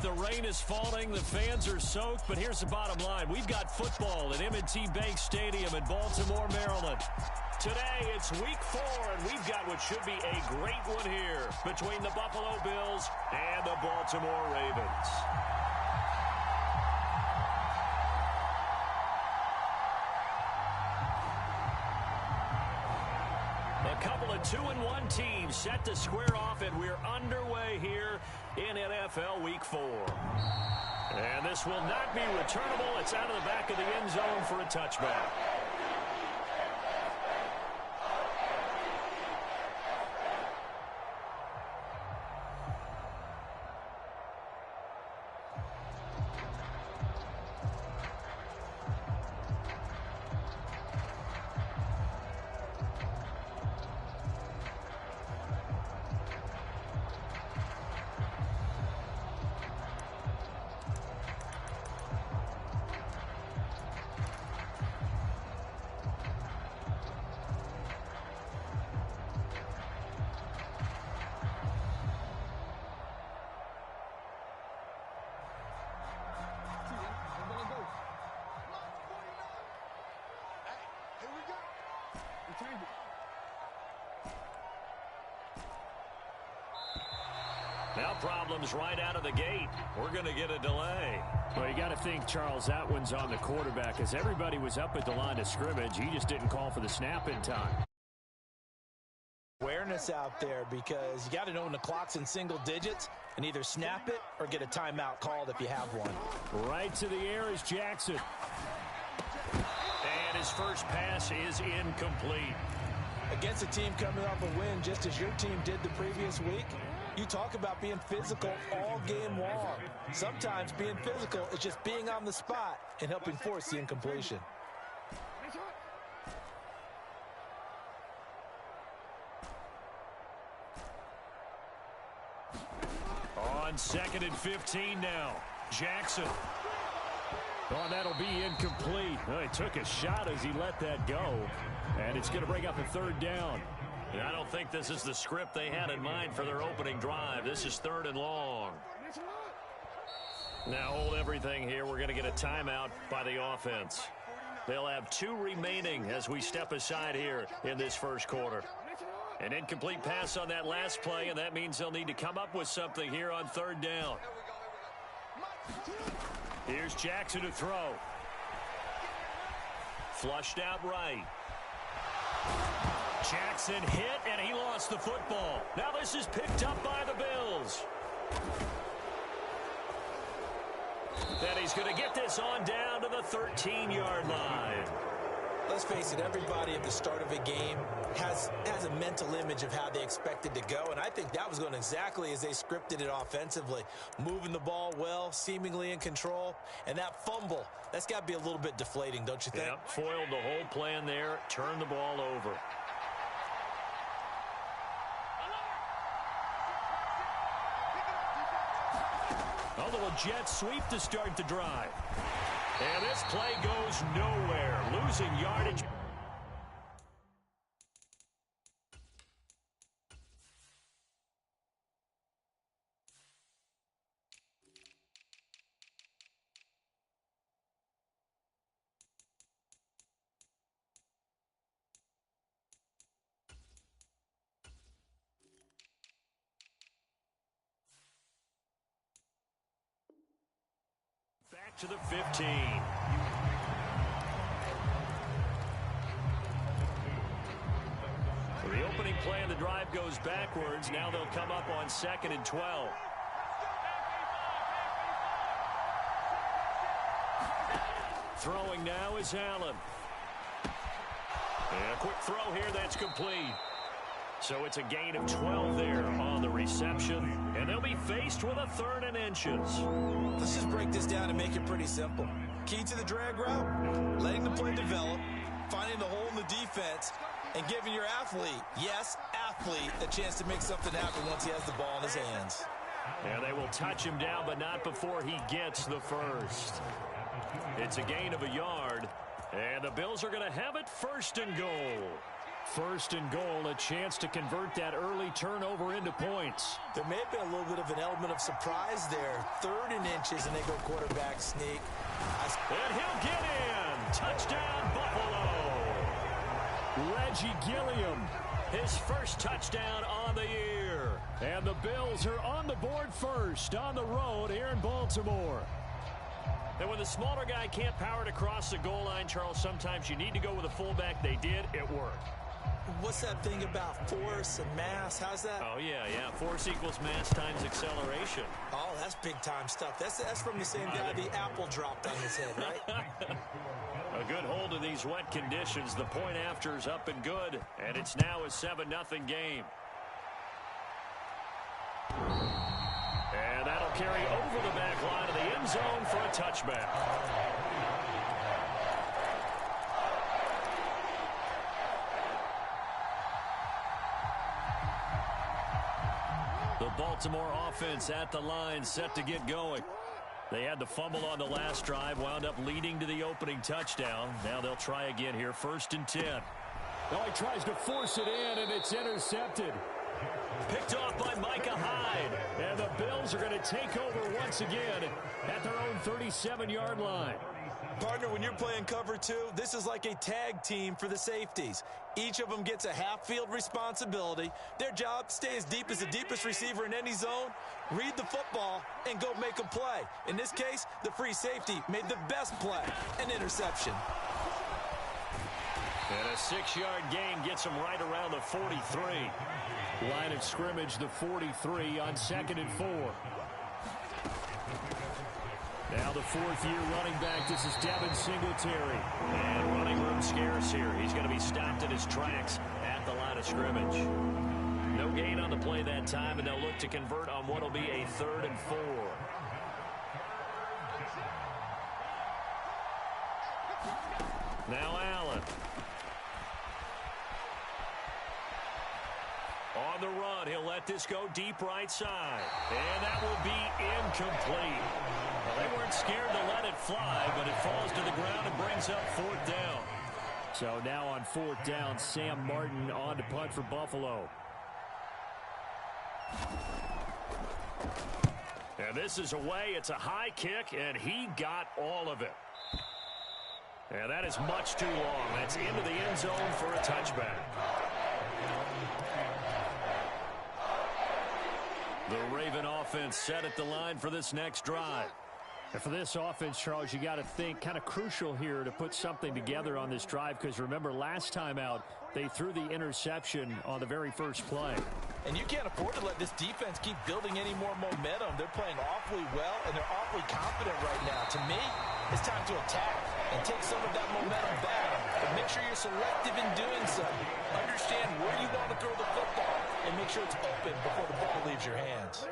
The rain is falling. The fans are soaked. But here's the bottom line. We've got football at M&T Bank Stadium in Baltimore, Maryland. Today, it's week 4, and we've got what should be a great one here between the Buffalo Bills and the Baltimore Ravens. A couple of 2-1 teams set to square off, and we're underway here in NFL Week 4. And this will not be returnable. It's out of the back of the end zone for a touchback. Now problems right out of the gate. We're going to get a delay. Well, you got to think, Charles, that one's on the quarterback, as everybody was up at the line of scrimmage. He just didn't call for the snap in time. Awareness out there, because you got to know when the clock's in single digits and either snap it or get a timeout called if you have one. Right to the air is Jackson. And his first pass is incomplete. Against a team coming off a win, just as your team did the previous week, you talk about being physical all game long. Sometimes being physical is just being on the spot and helping force the incompletion. On 2nd and 15 now. Jackson. Oh, that'll be incomplete. Well, he took a shot as he let that go. And it's going to bring up a 3rd down. And I don't think this is the script they had in mind for their opening drive. This is 3rd and long. Now hold everything here. We're going to get a timeout by the offense. They'll have 2 remaining as we step aside here in this first quarter. An incomplete pass on that last play, and that means they'll need to come up with something here on 3rd down. Here's Jackson to throw. Flushed out right. Jackson hit, and he lost the football. Now this is picked up by the Bills. Then he's going to get this on down to the 13-yard line. Let's face it, everybody at the start of a game has a mental image of how they expect it to go, and I think that was going exactly as they scripted it offensively. Moving the ball well, seemingly in control, and that fumble, that's got to be a little bit deflating, don't you think? Yep, foiled the whole plan there, turned the ball over. A little jet sweep to start the drive. And this play goes nowhere, losing yardage. Back to the 15. So the opening play of the drive goes backwards. Now they'll come up on 2nd and 12. Throwing now is Allen. And a quick throw here that's complete. So it's a gain of 12 there on the reception. And they'll be faced with a 3rd and inches. Let's just break this down and make it pretty simple. Key to the drag route, letting the play develop, finding the hole in the defense, and giving your athlete, yes, athlete, a chance to make something happen once he has the ball in his hands. And they will touch him down, but not before he gets the first. It's a gain of a yard, and the Bills are going to have it 1st and goal. First and goal, a chance to convert that early turnover into points. There may have been a little bit of an element of surprise there. 3rd and inches, and they go quarterback sneak. And he'll get in. Touchdown, Buffalo. Reggie Gilliam, his first touchdown on the year. And the Bills are on the board first on the road here in Baltimore. And when the smaller guy can't power it across the goal line, Charles, sometimes you need to go with a fullback. They did. It worked. What's that thing about force and mass? How's that? Oh, yeah. Force equals mass times acceleration. Oh, that's big-time stuff. That's from the same guy the apple dropped on his head, right? A good hold of these wet conditions. The point after is up and good, and it's now a 7-0 game. And that'll carry over the back line of the end zone for a touchback. The Baltimore offense at the line, set to get going. They had the fumble on the last drive, wound up leading to the opening touchdown. Now they'll try again here, 1st and 10. Oh, he tries to force it in, and it's intercepted. Picked off by Micah Hyde. And the Bills are going to take over once again at their own 37-yard line. Partner, when you're playing cover 2, this is like a tag team for the safeties. Each of them gets a half-field responsibility. Their job, stay as deep as the deepest receiver in any zone, read the football, and go make a play. In this case, the free safety made the best play, an interception. And a 6-yard gain gets him right around the 43. Line of scrimmage, the 43 on 2nd and 4. Now the 4th-year running back. This is Devin Singletary. And running room scarce here. He's going to be stopped in his tracks at the line of scrimmage. No gain on the play that time, and they'll look to convert on what will be a 3rd and 4. Now Allen. On the run, he'll let this go deep right side. And that will be incomplete. Well, they weren't scared to let it fly, but it falls to the ground and brings up 4th down. So now on 4th down, Sam Martin on to punt for Buffalo. And this is away. It's a high kick, and he got all of it. And that is much too long. That's into the end zone for a touchback. The Raven offense set at the line for this next drive. And for this offense, Charles, you got to think kind of crucial here to put something together on this drive, because remember last time out they threw the interception on the very first play. And you can't afford to let this defense keep building any more momentum. They're playing awfully well, and they're awfully confident right now. To me, it's time to attack and take some of that momentum back. But make sure you're selective in doing so. Understand where you want to throw the football, and make sure it's open before the ball leaves your hands.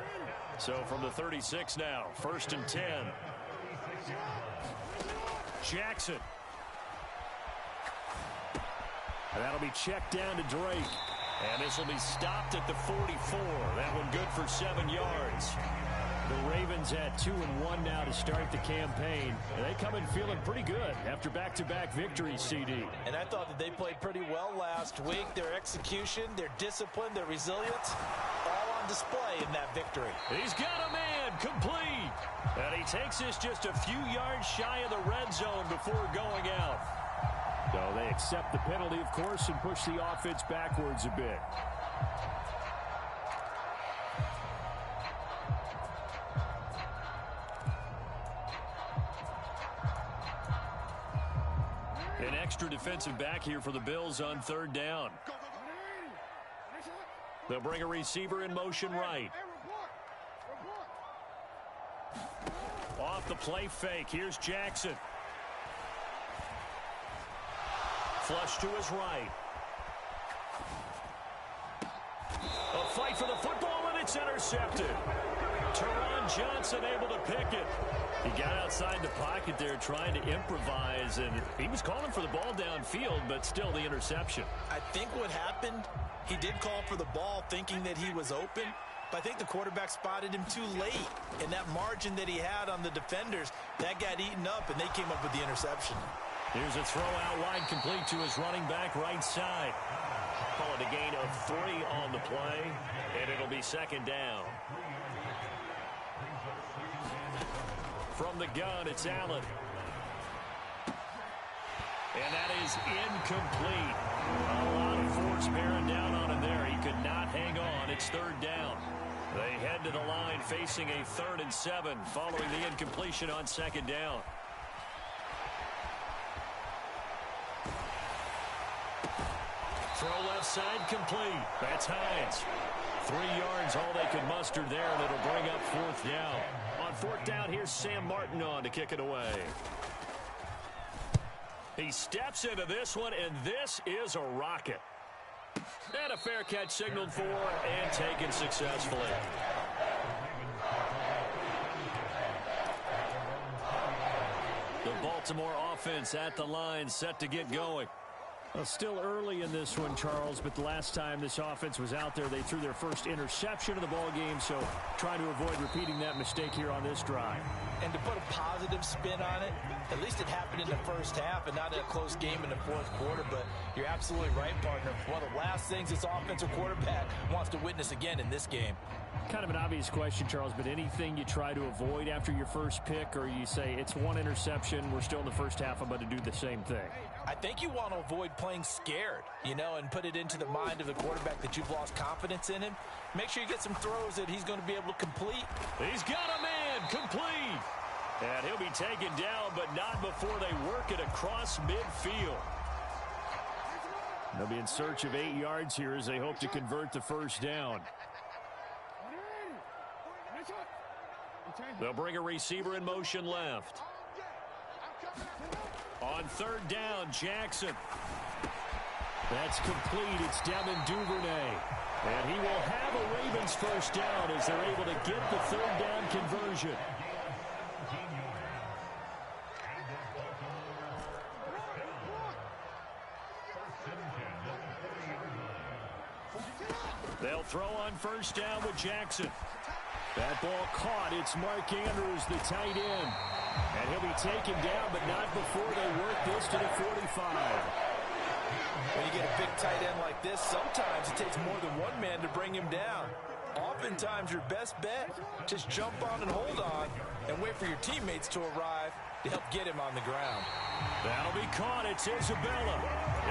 So from the 36 now, 1st and 10. Jackson. And that'll be checked down to Drake. And this will be stopped at the 44. That one good for 7 yards. The Ravens at 2-1 now to start the campaign. And they come in feeling pretty good after back-to-back victories, CD. And I thought that they played pretty well last week. Their execution, their discipline, their resilience, all on display in that victory. He's got a man complete. And he takes this just a few yards shy of the red zone before going out. So they accept the penalty, of course, and push the offense backwards a bit. An extra defensive back here for the Bills on 3rd down. They'll bring a receiver in motion right. Off the play fake. Here's Jackson. Flush to his right. A fight for the football, and it's intercepted. Teron Johnson able to pick it. He got outside the pocket there trying to improvise, and he was calling for the ball downfield, but still the interception. I think what happened, he did call for the ball thinking that he was open, but I think the quarterback spotted him too late. And that margin that he had on the defenders, that got eaten up, and they came up with the interception. Here's a throw out wide, complete to his running back right side. Call it a gain of 3 on the play, and it'll be second down. From the gun, it's Allen. And that is incomplete. A lot of force bearing down on him there. He could not hang on. It's third down. They head to the line facing a 3rd and 7 following the incompletion on second down. Throw left side complete. That's Hines. 3 yards, all they could muster there, and it'll bring up 4th down. On 4th down, here's Sam Martin on to kick it away. He steps into this one, and this is a rocket. And a fair catch signaled for and taken successfully. The Baltimore offense at the line, set to get going. Well, still early in this one, Charles, but the last time this offense was out there, they threw their first interception of the ball game, so trying to avoid repeating that mistake here on this drive. And to put a positive spin on it, at least it happened in the first half and not in a close game in the 4th quarter, but you're absolutely right, partner. One of the last things this offensive quarterback wants to witness again in this game. Kind of an obvious question, Charles, but anything you try to avoid after your first pick, or you say it's 1 interception, we're still in the first half, I'm going to do the same thing? I think you want to avoid playing scared, and put it into the mind of the quarterback that you've lost confidence in him. Make sure you get some throws that he's going to be able to complete. He's got a man complete. And he'll be taken down, but not before they work it across midfield. They'll be in search of 8 yards here as they hope to convert the first down. They'll bring a receiver in motion left. On 3rd down, Jackson. That's complete. It's Devin Duvernay. And he will have a Ravens first down as they're able to get the 3rd down conversion. They'll throw on first down with Jackson. That ball caught. It's Mark Andrews, the tight end. And he'll be taken down, but not before they work this to the 45. When you get a big tight end like this, sometimes it takes more than one man to bring him down. Oftentimes, your best bet, just jump on and hold on and wait for your teammates to arrive to help get him on the ground. That'll be caught. It's Isabella.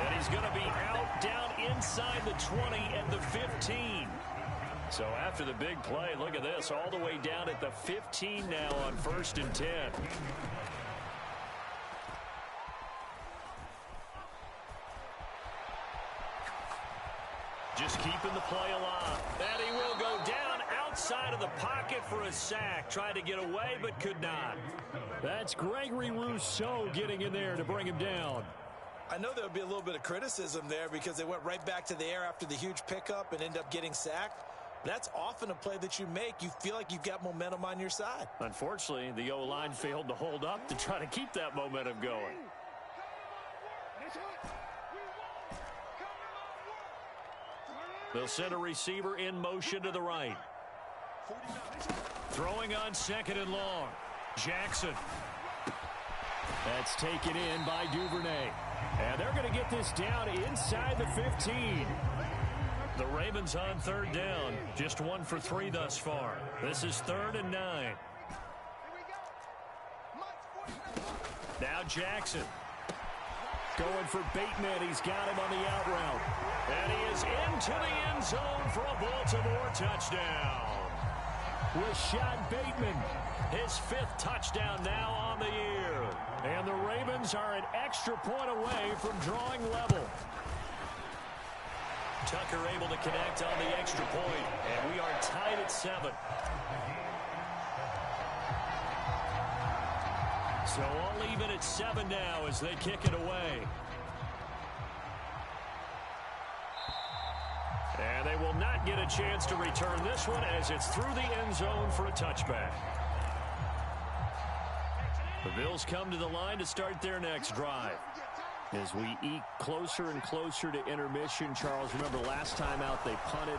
And he's going to be out down inside the 20 and the 15. So after the big play, look at this, all the way down at the 15 now on 1st and 10. Just keeping the play alive. And he will go down outside of the pocket for a sack. Tried to get away, but could not. That's Gregory Rousseau getting in there to bring him down. I know there would be a little bit of criticism there because they went right back to the air after the huge pickup and end up getting sacked. That's often a play that you make. You feel like you've got momentum on your side. Unfortunately, the O-line failed to hold up to try to keep that momentum going. They'll send a receiver in motion to the right. Throwing on 2nd and long. Jackson. That's taken in by Duvernay. And they're going to get this down inside the 15. The Ravens on 3rd down. Just 1 for 3 thus far. This is 3rd and 9. Now Jackson. Going for Bateman. He's got him on the out route. And he is into the end zone for a Baltimore touchdown. Rashad Bateman. His 5th touchdown now on the year. And the Ravens are an extra point away from drawing level. Tucker able to connect on the extra point, and we are tied at 7. So all even at 7 now as they kick it away. And they will not get a chance to return this one as it's through the end zone for a touchback. The Bills come to the line to start their next drive. As we eke closer and closer to intermission, Charles, remember last time out they punted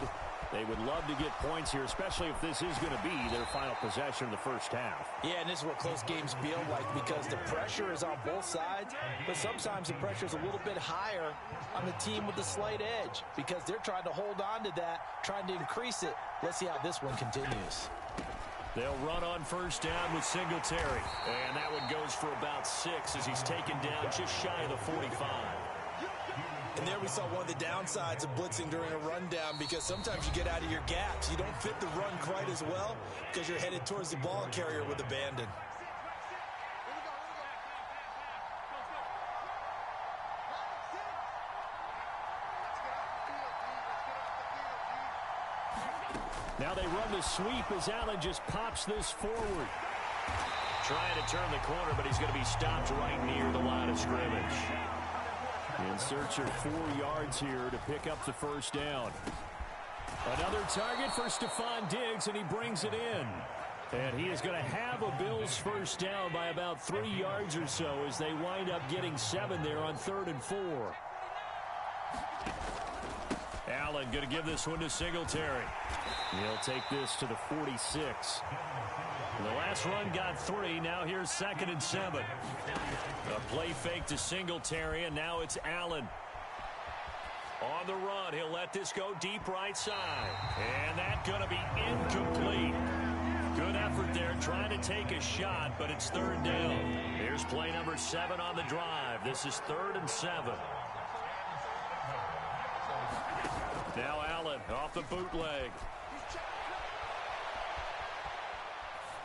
They would love to get points here, especially if this is going to be their final possession of the first half. Yeah, and this is what close games feel like because the pressure is on both sides, but sometimes the pressure is a little bit higher on the team with the slight edge because they're trying to hold on to that, trying to increase it. Let's see how this one continues. They'll run on first down with Singletary. And that one goes for about 6 as he's taken down just shy of the 45. And there we saw one of the downsides of blitzing during a rundown because sometimes you get out of your gaps. You don't fit the run quite as well because you're headed towards the ball carrier with abandon. Now they run the sweep as Allen just pops this forward. Trying to turn the corner, but he's going to be stopped right near the line of scrimmage. In search of 4 yards here to pick up the first down. Another target for Stephon Diggs, and he brings it in. And he is going to have a Bills first down by about 3 yards or so as they wind up getting 7 there on 3rd and 4. Allen going to give this one to Singletary. He'll take this to the 46. The last run got 3. Now here's 2nd and 7. A play fake to Singletary, and now it's Allen. On the run, he'll let this go deep right side. And that's going to be incomplete. Good effort there, trying to take a shot, but it's 3rd down. Here's play number 7 on the drive. This is 3rd and 7. Now Allen off the bootleg.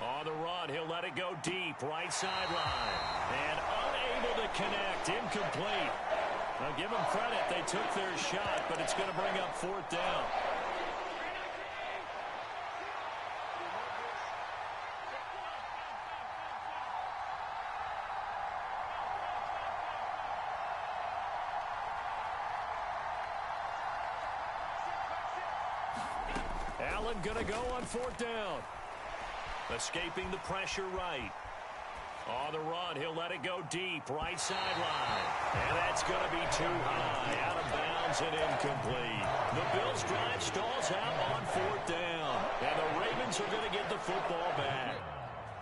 On the run, he'll let it go deep, right sideline. And unable to connect, incomplete. Now give them credit, they took their shot, but it's going to bring up 4th down. Allen going to go on 4th down. Escaping the pressure right. On the run, he'll let it go deep, right sideline. And that's going to be too high, out of bounds and incomplete. The Bills drive stalls out on 4th down. And the Ravens are going to get the football back.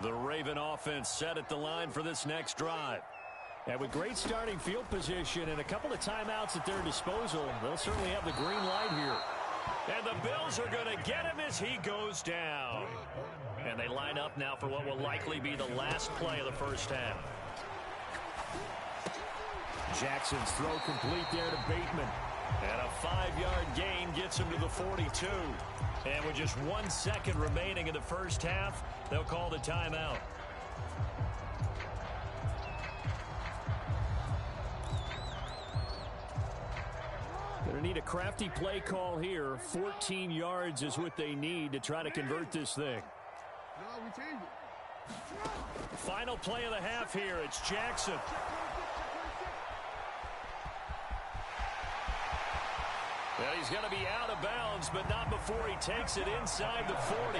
The Raven offense set at the line for this next drive. And with great starting field position and a couple of timeouts at their disposal, they'll certainly have the green light here. And the Bills are going to get him as he goes down. And they line up now for what will likely be the last play of the first half. Jackson's throw complete there to Bateman. And a 5-yard gain gets him to the 42. And with just 1 second remaining in the first half, they'll call the timeout. Going to need a crafty play call here. 14 yards is what they need to try to convert this thing. Final play of the half here. It's Jackson. Well, he's going to be out of bounds, but not before he takes it inside the 40.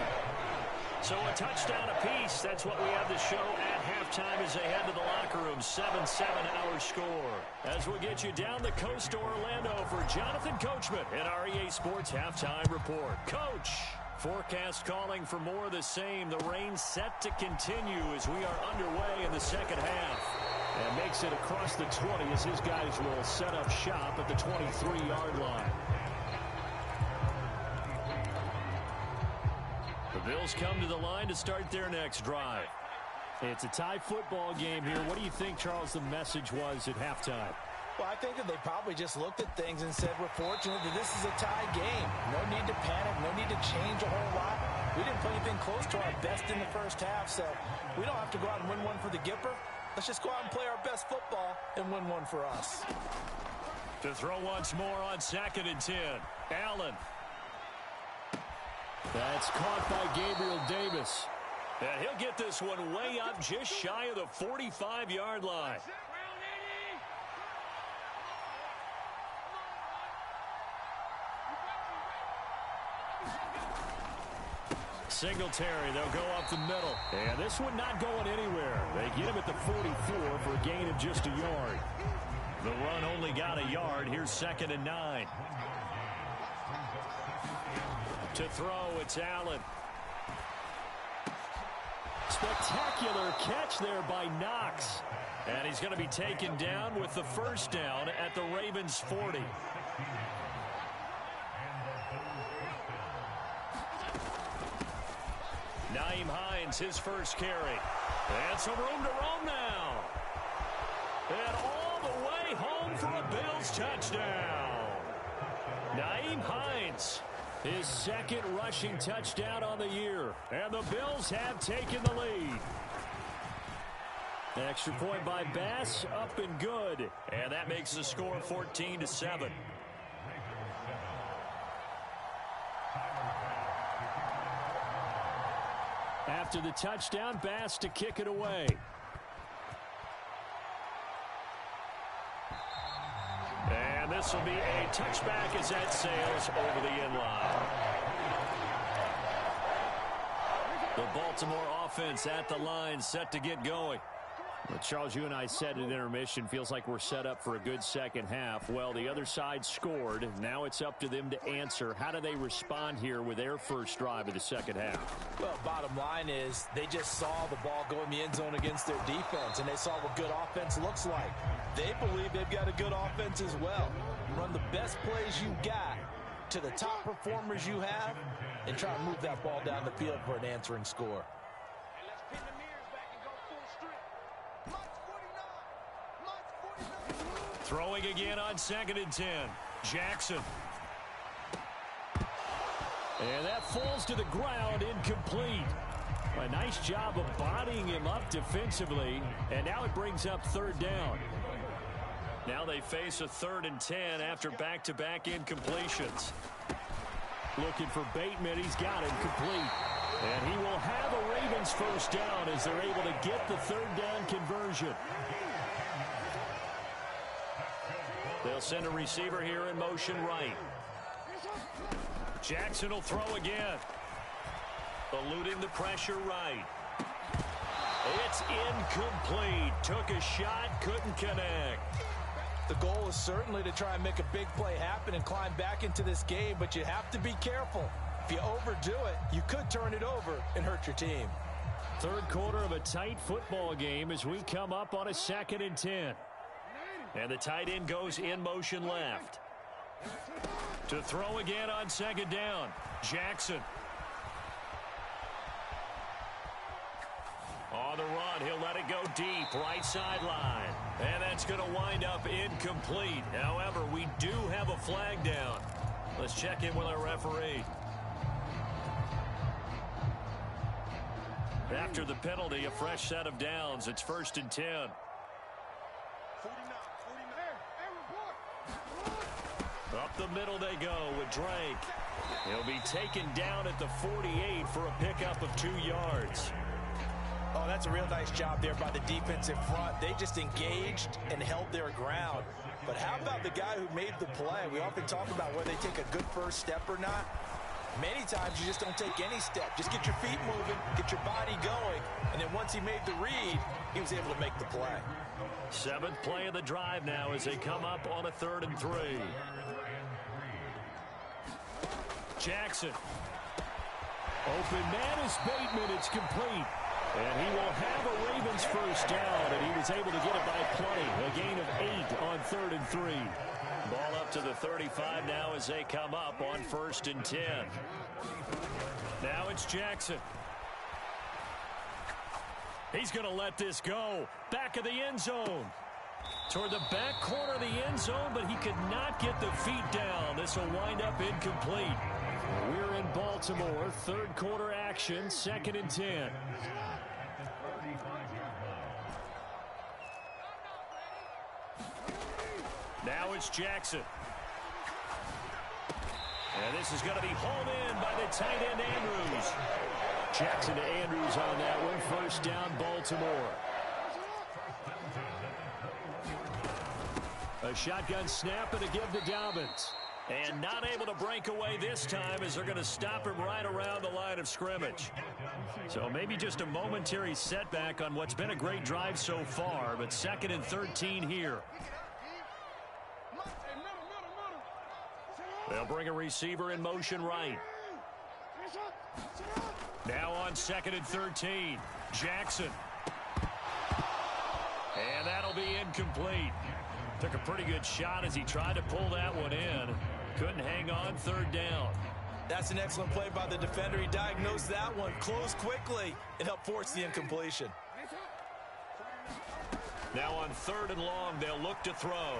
So a touchdown apiece. That's what we have to show at halftime as they head to the locker room. 7-7 our score. As we get you down the coast to Orlando for Jonathan Coachman in our EA Sports Halftime Report. Coach, forecast calling for more of the same. The rain set to continue as we are underway in the second half. And makes it across the 20 as his guys will set up shop at the 23-yard line. The Bills come to the line to start their next drive. It's a tie football game here. What do you think, Charles, the message was at halftime? Well, I think that they probably just looked at things and said, we're fortunate that this is a tie game. No need to panic, no need to change a whole lot. We didn't play anything close to our best in the first half, so we don't have to go out and win one for the Gipper. Let's just go out and play our best football and win one for us. To throw once more on 2nd and 10. Allen. That's caught by Gabriel Davis. And he'll get this one way up just shy of the 45-yard line. Singletary, they'll go up the middle. And this one not going anywhere. They get him at the 44 for a gain of just a yard. The run only got a yard. Here's 2nd and 9. To throw, it's Allen. Spectacular catch there by Knox. And he's going to be taken down with the first down at the Ravens' 40. Nyheim Hines, his first carry. And some room to roam now. And all the way home for a Bills touchdown. Nyheim Hines, his second rushing touchdown on the year. And the Bills have taken the lead. Extra point by Bass, up and good. And that makes the score 14-7. After the touchdown, Bass to kick it away. And this will be a touchback as that sails over the end line. The Baltimore offense at the line, set to get going. Well, Charles, you and I said at intermission, feels like we're set up for a good second half. Well, the other side scored. Now it's up to them to answer. How do they respond here with their first drive of the second half? Well, bottom line is they just saw the ball go in the end zone against their defense, and they saw what good offense looks like. They believe they've got a good offense as well. Run the best plays you got to the top performers you have and try to move that ball down the field for an answering score. Throwing again on 2nd and 10. Jackson. And that falls to the ground, incomplete. A nice job of bodying him up defensively. And now it brings up 3rd down. Now they face a 3rd and 10 after back-to-back incompletions. Looking for Bateman. He's got him complete. And he will have a Ravens first down as they're able to get the 3rd down conversion. They'll send a receiver here in motion right. Jackson will throw again. Eluding the pressure right. It's incomplete. Took a shot, couldn't connect. The goal is certainly to try and make a big play happen and climb back into this game, but you have to be careful. If you overdo it, you could turn it over and hurt your team. 3rd quarter of a tight football game as we come up on a 2nd and 10. And the tight end goes in motion left. To throw again on 2nd down. Jackson. On the run, he'll let it go deep, right sideline. And that's going to wind up incomplete. However, we do have a flag down. Let's check in with our referee. After the penalty, a fresh set of downs. It's 1st and 10. Up the middle they go with Drake. He'll be taken down at the 48 for a pickup of 2 yards. Oh, that's a real nice job there by the defensive front. They just engaged and held their ground. But how about the guy who made the play? We often talk about whether they take a good first step or not. Many times you just don't take any step. Just get your feet moving, get your body going, and then once he made the read, he was able to make the play. 7th play of the drive now as they come up on a 3rd and 3. Jackson. Open man is Bateman. It's complete. And he will have a Ravens first down, and he was able to get it by plenty. A gain of 8 on 3rd and 3. Ball up to the 35 now as they come up on 1st and 10. Now it's Jackson. He's going to let this go. Back of the end zone. Toward the back corner of the end zone, but he could not get the feet down. This will wind up incomplete. We're in Baltimore. 3rd quarter action. 2nd and 10. Now it's Jackson. And this is going to be hauled in by the tight end Andrews. Jackson to Andrews on that one. First down, Baltimore. A shotgun snap and a give to Dobbins. And not able to break away this time as they're going to stop him right around the line of scrimmage. So maybe just a momentary setback on what's been a great drive so far, but 2nd and 13 here. They'll bring a receiver in motion right. Now on 2nd and 13, Jackson. And that'll be incomplete. Took a pretty good shot as he tried to pull that one in. Couldn't hang on 3rd down. That's an excellent play by the defender. He diagnosed that one, closed quickly, and helped force the incompletion. Now on 3rd and long, they'll look to throw.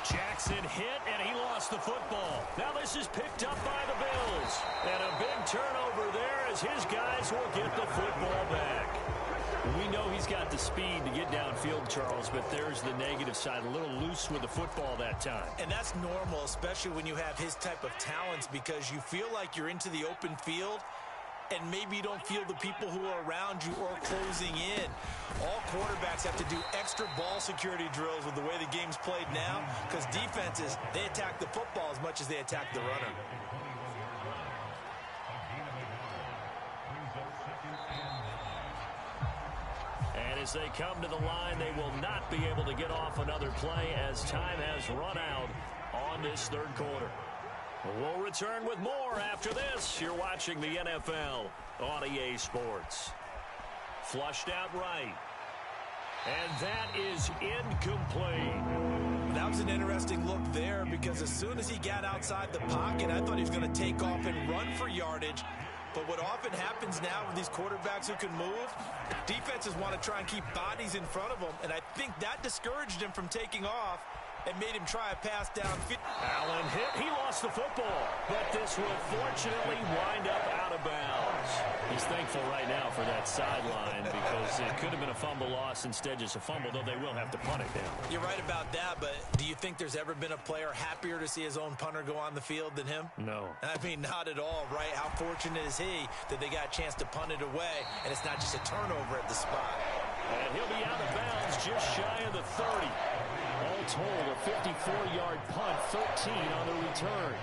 Jackson hit, and he lost the football. Now this is picked up by the Bills. And a big turnover there as his guys will get the football back. We know he's got the speed to get downfield, Charles, but there's the negative side. A little loose with the football that time. And that's normal, especially when you have his type of talents, because you feel like you're into the open field, and maybe you don't feel the people who are around you or closing in. All quarterbacks have to do extra ball security drills with the way the game's played now, because defenses, they attack the football as much as they attack the runner. And as they come to the line, they will not be able to get off another play as time has run out on this 3rd quarter. We'll return with more after this. You're watching the NFL on EA Sports. Flushed out right. And that is incomplete. That was an interesting look there, because as soon as he got outside the pocket, I thought he was going to take off and run for yardage. But what often happens now with these quarterbacks who can move, defenses want to try and keep bodies in front of them, and I think that discouraged him from taking off and made him try a pass downfield. Allen hit. He lost the football, but this will fortunately wind up out of bounds. He's thankful right now for that sideline, because it could have been a fumble loss, instead just a fumble, though they will have to punt it now. You're right about that, but do you think there's ever been a player happier to see his own punter go on the field than him? No. I mean, not at all, right? How fortunate is he that they got a chance to punt it away, and it's not just a turnover at the spot. And he'll be out of bounds just shy of the 30. All told, a 54-yard punt, 13 on the return.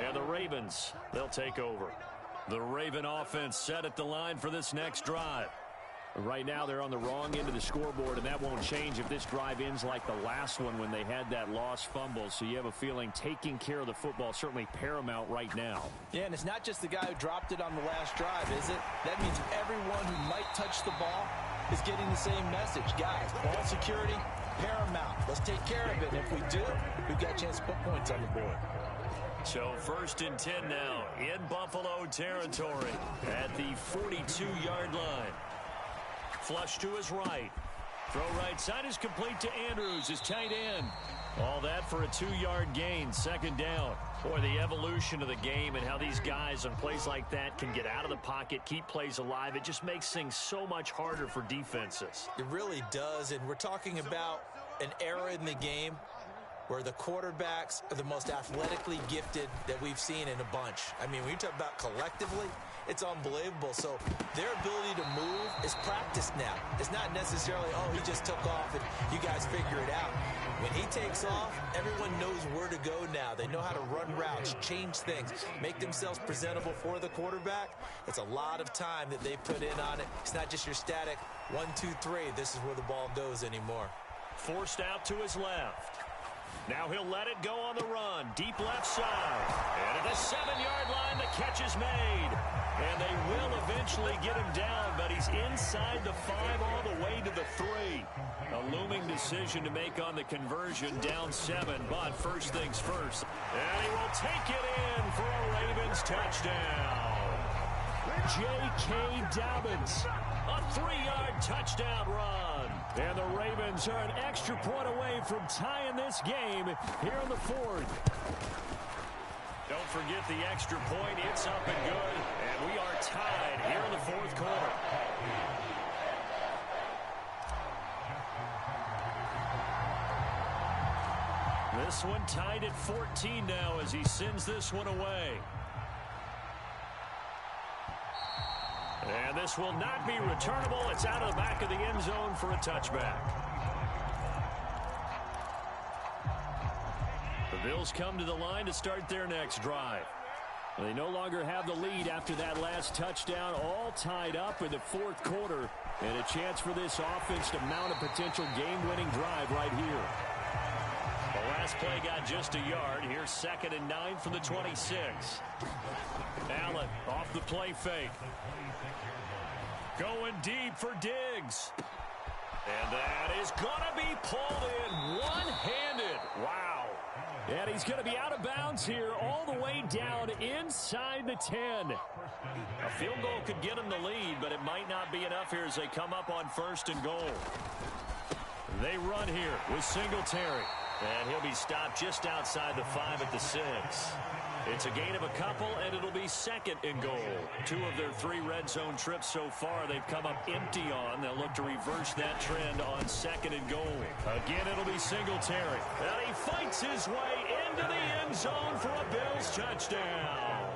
And the Ravens, they'll take over. The Raven offense set at the line for this next drive. Right now, they're on the wrong end of the scoreboard, and that won't change if this drive ends like the last one when they had that lost fumble. So you have a feeling taking care of the football is certainly paramount right now. Yeah, and it's not just the guy who dropped it on the last drive, is it? That means everyone who might touch the ball is getting the same message. Guys, ball security, paramount. Let's take care of it. And if we do, we've got a chance to put points on the board. So 1st and 10 now in Buffalo territory at the 42-yard line. Flush to his right. Throw right side is complete to Andrews, his tight end. All that for a 2-yard gain, 2nd down. Boy, the evolution of the game and how these guys on plays like that can get out of the pocket, keep plays alive, it just makes things so much harder for defenses. It really does, and we're talking about an era in the game where the quarterbacks are the most athletically gifted that we've seen in a bunch. I mean, when you talk about collectively, it's unbelievable. So their ability to move is practiced now. It's not necessarily, oh, he just took off and you guys figure it out. When he takes off, everyone knows where to go now. They know how to run routes, change things, make themselves presentable for the quarterback. It's a lot of time that they put in on it. It's not just your static 1, 2, 3. This is where the ball goes anymore. Forced out to his left. Now he'll let it go on the run. Deep left side. And at the 7-yard line, the catch is made. And they will eventually get him down, but he's inside the 5 all the way to the 3. A looming decision to make on the conversion, down 7, but first things first. And he will take it in for a Ravens touchdown. J.K. Dobbins, a 3-yard touchdown run. And the Ravens are an extra point away from tying this game here in the 4th. Don't forget the extra point. It's up and good. And we are tied here in the 4th quarter. This one tied at 14 now as he sends this one away. And this will not be returnable. It's out of the back of the end zone for a touchback. The Bills come to the line to start their next drive. They no longer have the lead after that last touchdown, all tied up in the 4th quarter, and a chance for this offense to mount a potential game-winning drive right here. The Last play got just a yard. Here's 2nd and 9 from the 26. Allen off the play fake. Going deep for Diggs. And that is going to be pulled in one-handed. Wow. And he's going to be out of bounds here all the way down inside the 10. A field goal could get him the lead, but it might not be enough here as they come up on 1st and goal. They run here with Singletary. And he'll be stopped just outside the 5 at the 6. It's a gain of a couple, and it'll be 2nd and goal. 2 of their 3 red zone trips so far they've come up empty on. They'll look to reverse that trend on 2nd and goal. Again, it'll be Singletary. And he fights his way into the end zone for a Bills touchdown.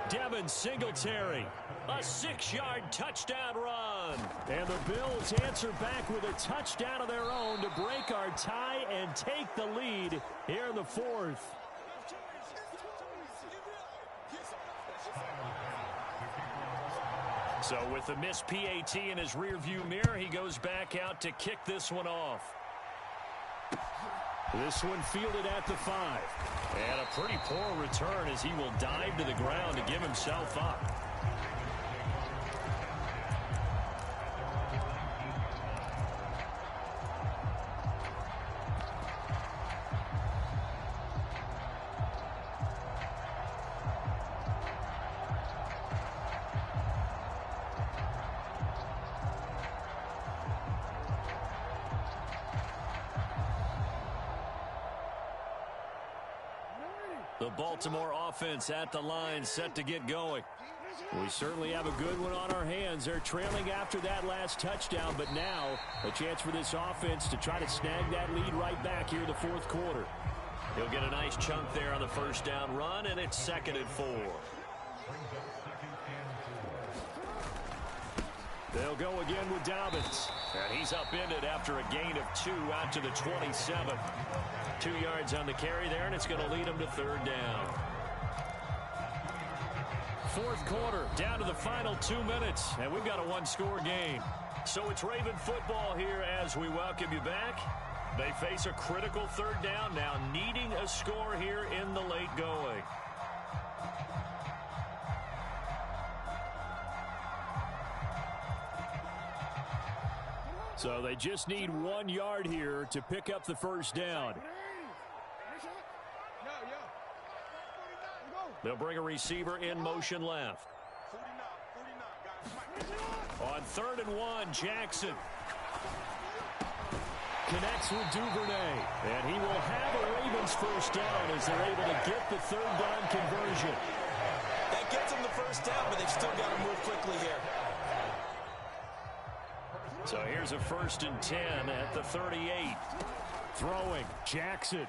Devin Singletary, a 6-yard touchdown run. And the Bills answer back with a touchdown of their own to break our tie and take the lead here in the 4th. So with the missed PAT in his rearview mirror, he goes back out to kick this one off. This one fielded at the 5. And a pretty poor return as he will dive to the ground to give himself up. The Baltimore offense at the line, set to get going. We certainly have a good one on our hands. They're trailing after that last touchdown, but now a chance for this offense to try to snag that lead right back here in the 4th quarter. He'll get a nice chunk there on the 1st down run, and it's 2nd and 4. They'll go again with Dobbins. And he's upended after a gain of 2 out to the 27. 2 yards on the carry there, and it's going to lead him to 3rd down. 4th quarter, down to the final 2 minutes, and we've got a 1-score game. So it's Raven football here as we welcome you back. They face a critical 3rd down now, needing a score here in the late going. So they just need 1 yard here to pick up the 1st down. They'll bring a receiver in motion left. On 3rd and 1, Jackson connects with Duvernay. And he will have a Ravens 1st down as they're able to get the 3rd down conversion. That gets them the 1st down, but they've still got to move quickly here. So here's a 1st and 10 at the 38. Throwing, Jackson.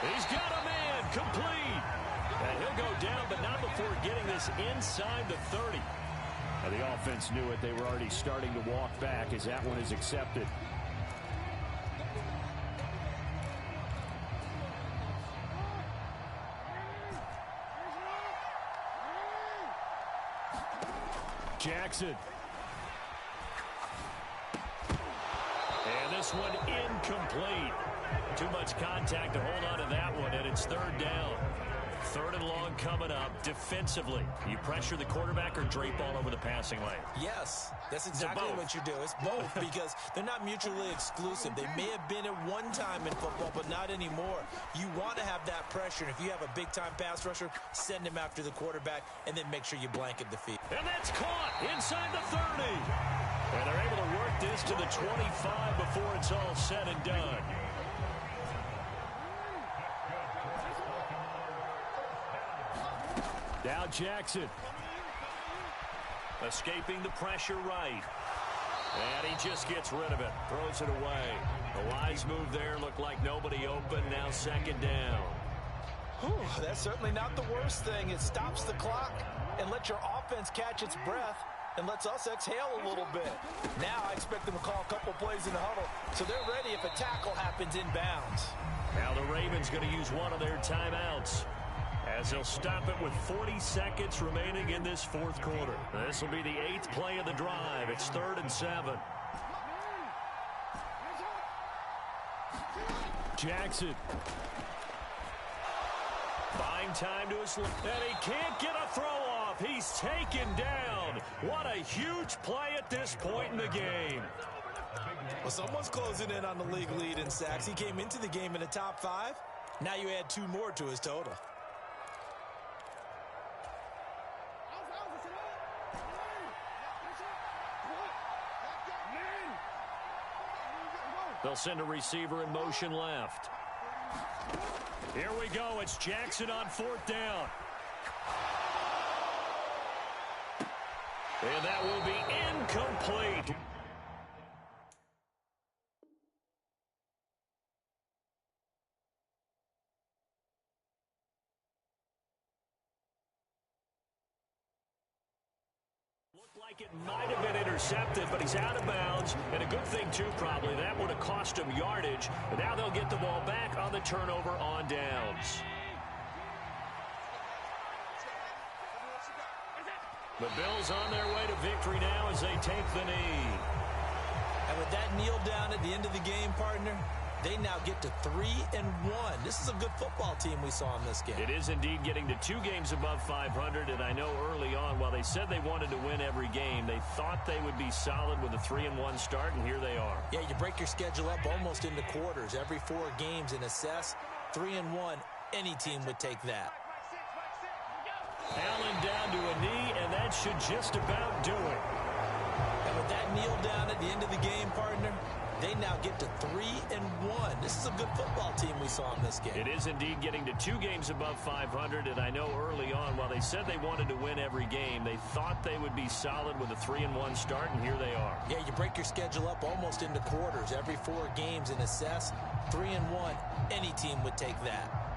He's got a man, complete. And he'll go down, but not before getting this inside the 30. Now the offense knew it. They were already starting to walk back as that one is accepted. Jackson. And this one incomplete. Too much contact to hold on to that one, and it's 3rd down. 3rd and long coming up. Defensively, you pressure the quarterback or drape all over the passing lane? Yes, that's exactly what you do. It's both because they're not mutually exclusive. They may have been at one time in football, but not anymore. You want to have that pressure, and if you have a big-time pass rusher, send him after the quarterback, and then make sure you blanket the field. And that's caught inside the 30. And they're able to work this to the 25 before it's all said and done. Now Jackson. Escaping the pressure right. And he just gets rid of it. Throws it away. A wise move there. Looked like nobody open. Now 2nd down. Whew, that's certainly not the worst thing. It stops the clock and lets your offense catch its breath and lets us exhale a little bit. Now I expect them to call a couple plays in the huddle, so they're ready if a tackle happens inbounds. Now the Ravens going to use one of their timeouts as they'll stop it with 40 seconds remaining in this 4th quarter. This will be the 8th play of the drive. It's 3rd and 7. Jackson. Buying time to his left, and he can't get a throw off. He's taken down. What a huge play at this point in the game. Well, someone's closing in on the league lead in sacks. He came into the game in the top 5. Now you add 2 more to his total. They'll send a receiver in motion left. Here we go. It's Jackson on 4th down. And that will be incomplete. Like it might have been intercepted, but he's out of bounds. And a good thing, too, probably. That would have cost him yardage. And now they'll get the ball back on the turnover on downs. The Bills on their way to victory now as they take the knee. And with that kneel down at the end of the game, partner, they now get to 3-1. This is a good football team we saw in this game. It is indeed getting to 2 games above 500, and I know early on, while they said they wanted to win every game, they thought they would be solid with a 3-1 start, and here they are. Yeah, you break your schedule up almost into quarters, every 4 games, and assess 3-1. Any team would take that. Allen down to a knee, and that should just about do it. And with that kneel down at the end of the game, partner, they now get to 3-1. This is a good football team we saw in this game. It is indeed getting to 2 games above 500, and I know early on, while they said they wanted to win every game, they thought they would be solid with a 3-1 start, and here they are. Yeah, you break your schedule up almost into quarters, every 4 games, and assess 3-1. Any team would take that.